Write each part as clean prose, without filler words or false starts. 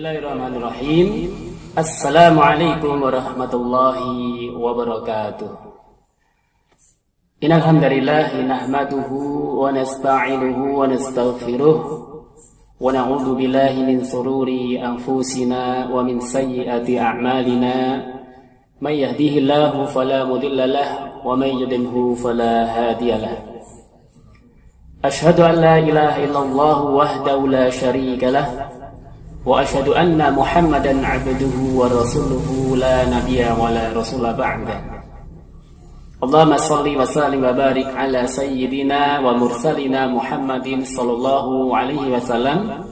Bismillahirrahmanirrahim. Assalamualaikum warahmatullahi wabarakatuh. Innal hamdalillah nahmaduhu wa nasta'inuhu wa nastaghfiruh wa na'udzu billahi min shururi anfusina wa min sayyiati a'malina. May yahdihillahu fala mudilla lahu wa may yudlilhu fala hadiya lahu. Asyhadu an la ilaha illallah wahdahu la syarika lahu wa asyhadu anna Muhammadan abduhu wa rasuluhu la nabiyya wa la rasula ba'da. Allahumma shalli wa sallim wa barik ala sayyidina wa mursalina Muhammadin sallallahu alaihi wasallam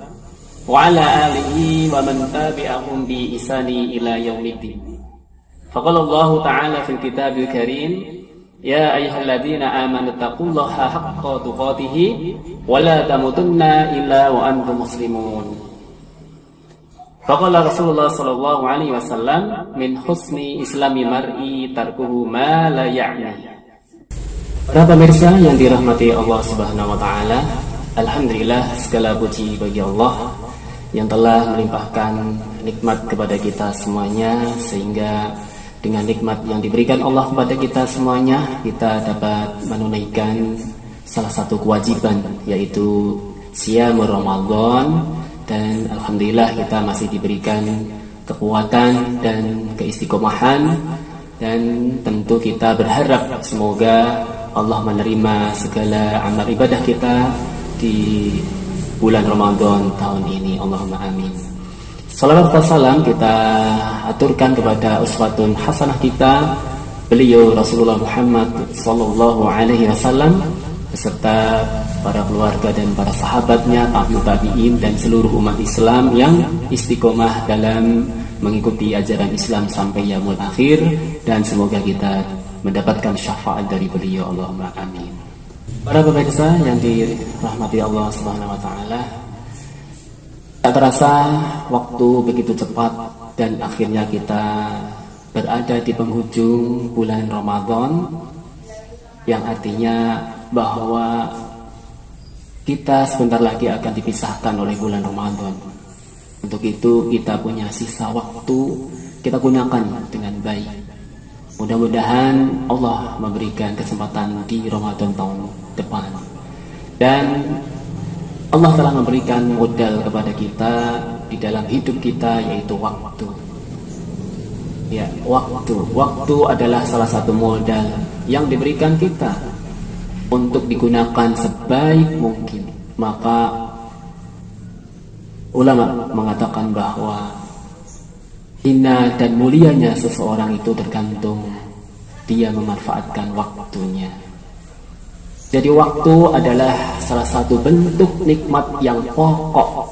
wa ala alihi wa man tabi'ahum bi ihsani ila yaumiddin. Faqala Allah ta'ala fil kitabil karim, ya ayyuhalladzina amanu taqullaha haqqa tuqatih wa la tamutunna illa wa antum muslimun. Faqala Rasulullah sallallahu alaihi wasallam, min husni islami mar'i tarkuhu ma la ya'ni. Para pemirsa yang dirahmati Allah Subhanahu wa taala, alhamdulillah segala puji bagi Allah yang telah melimpahkan nikmat kepada kita semuanya, sehingga dengan nikmat yang diberikan Allah kepada kita semuanya, kita dapat menunaikan salah satu kewajiban, yaitu Siyamul Ramadan. Dan alhamdulillah kita masih diberikan kekuatan dan keistiqomahan, dan tentu kita berharap semoga Allah menerima segala amal ibadah kita di bulan Ramadan tahun ini. Allahumma amin. Salawat dan salam kita aturkan kepada uswatun hasanah kita, beliau Rasulullah Muhammad sallallahu alaihi wasallam beserta para keluarga dan para sahabatnya, tabi'in dan seluruh umat Islam yang istiqomah dalam mengikuti ajaran Islam sampai yaumul akhir, dan semoga kita mendapatkan syafaat dari beliau. Allahumma amin. Para pemirsa yang dirahmati Allah Subhanahu wa taala, tak terasa waktu begitu cepat dan akhirnya kita berada di penghujung bulan Ramadan, yang artinya bahwa kita sebentar lagi akan dipisahkan oleh bulan Ramadan. Untuk itu kita punya sisa waktu, kita gunakan dengan baik. Mudah-mudahan Allah memberikan kesempatan di Ramadan tahun depan. Dan Allah telah memberikan modal kepada kita di dalam hidup kita, yaitu waktu. Ya, waktu. Waktu adalah salah satu modal yang diberikan kita untuk digunakan sebaik mungkin. Maka ulama mengatakan bahwa hina dan mulianya seseorang itu tergantung dia memanfaatkan waktunya. Jadi waktu adalah salah satu bentuk nikmat yang pokok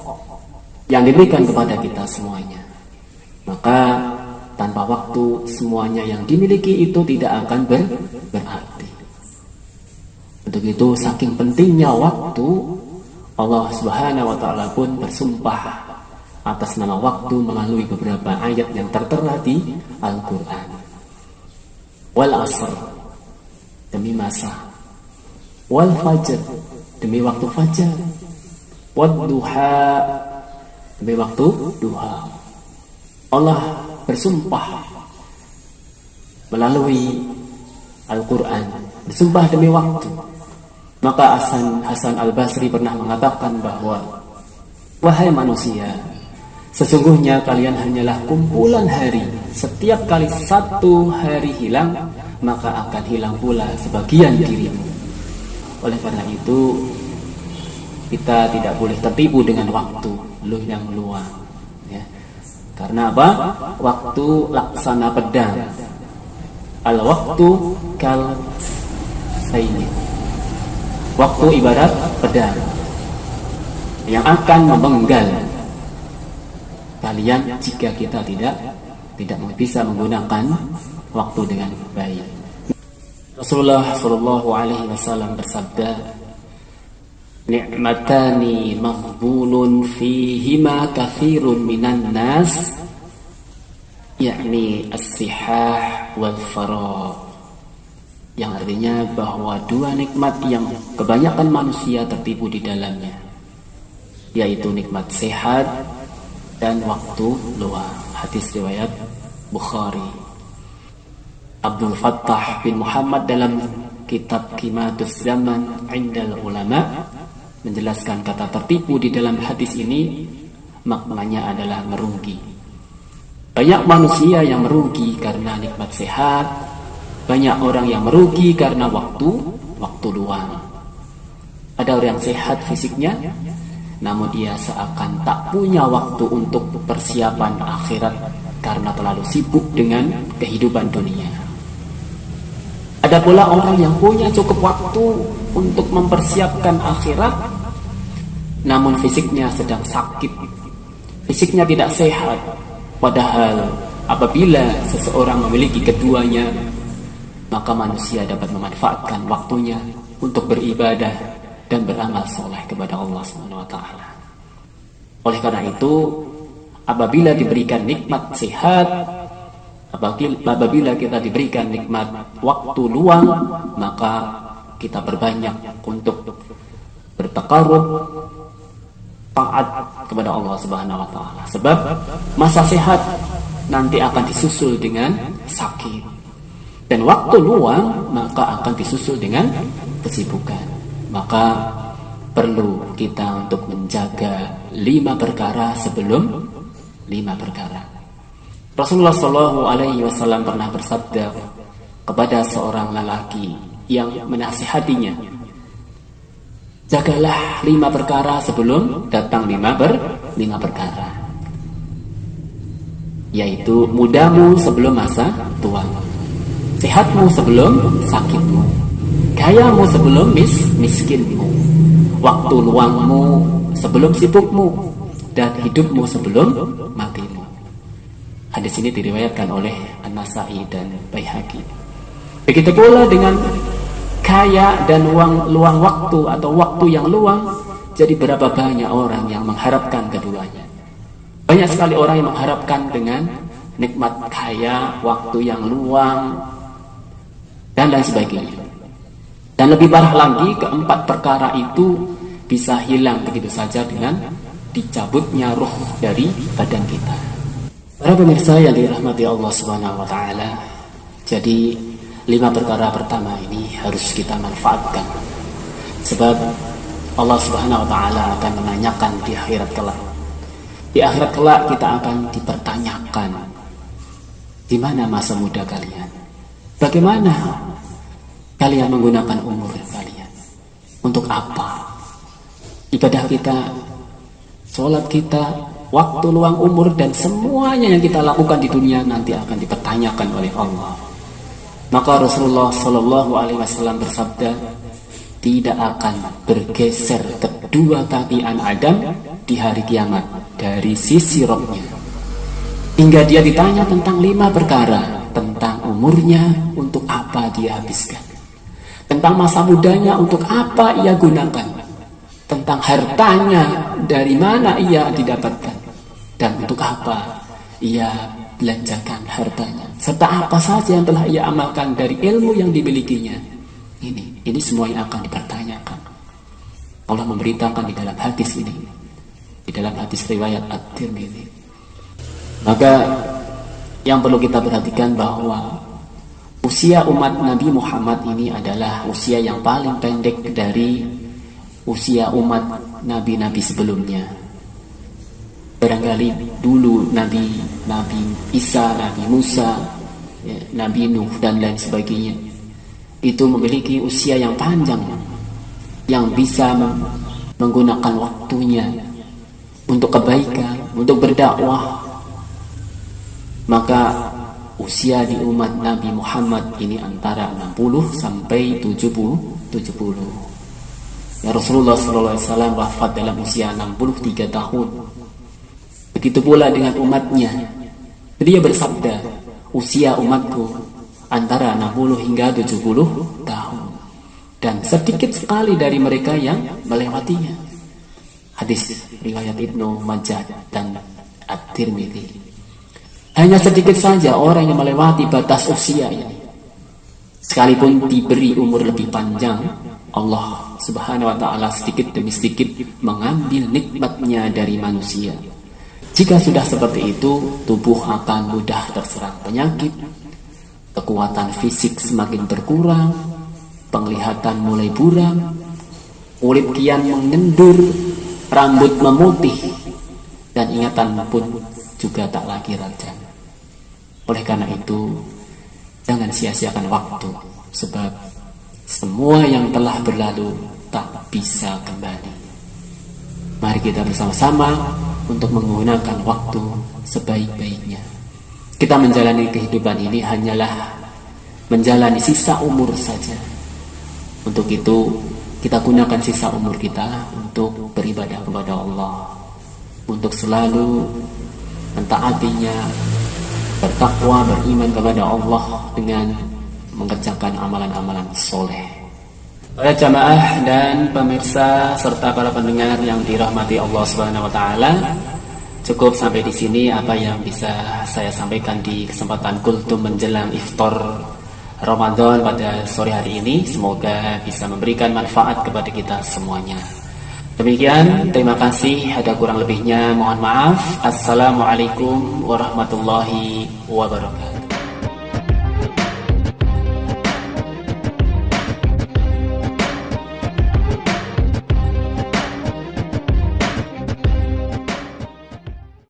yang diberikan kepada kita semuanya. Maka tanpa waktu, semuanya yang dimiliki itu tidak akan berarti. Untuk itu saking pentingnya waktu, Allah Subhanahu wa taala pun bersumpah atas nama waktu melalui beberapa ayat yang tertera di Al-Qur'an. Wal asr, demi masa. Wal fajr, demi waktu fajar. Wad duha, demi waktu duha. Allah bersumpah melalui Al-Qur'an, bersumpah demi waktu. Maka Hasan Al-Basri pernah mengatakan bahwa, wahai manusia, sesungguhnya kalian hanyalah kumpulan hari. Setiap kali satu hari hilang, maka akan hilang pula sebagian dirimu. Oleh karena itu, kita tidak boleh tertipu dengan waktu yang luang, ya. Karena apa? Waktu laksana pedang. Al-waktu kal sayyi. Waktu ibarat pedang yang akan memenggal kalian jika kita tidak bisa menggunakan waktu dengan baik. Rasulullah sallallahu alaihi wasallam bersabda, ni'matani maghbunun fihima katsirun minan nas, yakni as-sihah wal faragh. Yang artinya bahwa dua nikmat yang kebanyakan manusia tertipu di dalamnya, yaitu nikmat sehat dan waktu luang. Hadis riwayat Bukhari. Abdul Fattah bin Muhammad dalam kitab Qimatus Zaman Indal Ulama menjelaskan kata tertipu di dalam hadis ini maknanya adalah merugi. Banyak manusia yang merugi karena nikmat sehat, banyak orang yang merugi karena waktu luang. Ada orang yang sehat fisiknya, namun dia seakan tak punya waktu untuk persiapan akhirat karena terlalu sibuk dengan kehidupan dunia. Ada pula orang yang punya cukup waktu untuk mempersiapkan akhirat, namun fisiknya sedang sakit, fisiknya tidak sehat. Padahal apabila seseorang memiliki keduanya, maka manusia dapat memanfaatkan waktunya untuk beribadah dan beramal soleh kepada Allah SWT. Oleh karena itu, apabila diberikan nikmat sehat, apabila kita diberikan nikmat waktu luang, maka kita berbanyak untuk bertakarub, taat kepada Allah SWT. Sebab masa sehat nanti akan disusul dengan sakit, dan waktu luang maka akan disusul dengan kesibukan. Maka perlu kita untuk menjaga 5 perkara sebelum 5 perkara. Rasulullah SAW pernah bersabda kepada seorang lelaki yang menasihatinya, jagalah 5 perkara sebelum datang 5 perkara, yaitu mudamu sebelum masa tuamu, sehatmu sebelum sakitmu, gayamu sebelum miskinmu, waktu luangmu sebelum sibukmu, dan hidupmu sebelum matimu. Hadis ini diriwayatkan oleh An-Nasa'i dan Baihaqi. Begitu pula dengan kaya dan luang waktu atau waktu yang luang. Jadi berapa banyak orang yang mengharapkan keduanya. Banyak sekali orang yang mengharapkan dengan nikmat kaya, waktu yang luang, dan lain sebagainya. Dan lebih parah lagi, keempat perkara itu bisa hilang begitu saja dengan dicabutnya ruh dari badan kita. Para pemirsa yang dirahmati Allah Subhanahu wa taala, jadi 5 perkara pertama ini harus kita manfaatkan. Sebab Allah Subhanahu wa taala akan menanyakan di akhirat kelak. Di akhirat kelak kita akan dipertanyakan, di mana masa muda kalian? Bagaimana kalian menggunakan umur kalian? Untuk apa? Ibadah kita, sholat kita, waktu luang umur, dan semuanya yang kita lakukan di dunia nanti akan dipertanyakan oleh Allah. Maka Rasulullah SAW bersabda, tidak akan bergeser kedua kaki anak Adam di hari kiamat dari sisi rohnya, hingga dia ditanya tentang 5 perkara, tentang umurnya, untuk apa dia habiskan, tentang masa mudanya, untuk apa ia gunakan, tentang hartanya, dari mana ia didapatkan, dan untuk apa ia belanjakan hartanya, serta apa saja yang telah ia amalkan dari ilmu yang dimilikinya. Ini semua yang akan dipertanyakan. Allah memberitakan di dalam hadis ini, di dalam hadis riwayat At-Tirmidzi. Maka yang perlu kita perhatikan bahwa usia umat Nabi Muhammad ini adalah usia yang paling pendek dari usia umat nabi-nabi sebelumnya. Barangkali dulu Nabi Isa, Nabi Musa, Nabi Nuh, dan lain sebagainya, itu memiliki usia yang panjang, yang bisa menggunakan waktunya untuk kebaikan, untuk berdakwah. Maka usia di umat Nabi Muhammad ini antara 60 sampai 70. Ya, Rasulullah SAW wafat dalam usia 63 tahun. Begitu pula dengan umatnya. Dia bersabda, usia umatku antara 60 hingga 70 tahun. Dan sedikit sekali dari mereka yang melewatinya. Hadis riwayat Ibnu Majah dan At-Tirmidzi. Hanya sedikit saja orang yang melewati batas usia ini. Sekalipun diberi umur lebih panjang, Allah Subhanahu wa ta'ala sedikit demi sedikit mengambil nikmatnya dari manusia. Jika sudah seperti itu, tubuh akan mudah terserang penyakit, kekuatan fisik semakin berkurang, penglihatan mulai buram, kulit kian mengendur, rambut memutih, dan ingatan pun juga tak lagi rajam. Oleh karena itu, jangan sia-siakan waktu, sebab semua yang telah berlalu tak bisa kembali. Mari kita bersama-sama untuk menggunakan waktu sebaik-baiknya. Kita menjalani kehidupan ini hanyalah menjalani sisa umur saja. Untuk itu, kita gunakan sisa umur kita untuk beribadah kepada Allah, untuk selalu mentaatinya, bertakwa, beriman kepada Allah dengan mengerjakan amalan-amalan soleh. Para jamaah dan pemirsa serta para pendengar yang dirahmati Allah Subhanahu wa taala, cukup sampai di sini apa yang bisa saya sampaikan di kesempatan kultum menjelang iftar Ramadan pada sore hari ini. Semoga bisa memberikan manfaat kepada kita semuanya. Demikian, terima kasih. Ada kurang lebihnya mohon maaf. Assalamualaikum warahmatullahi wabarakatuh.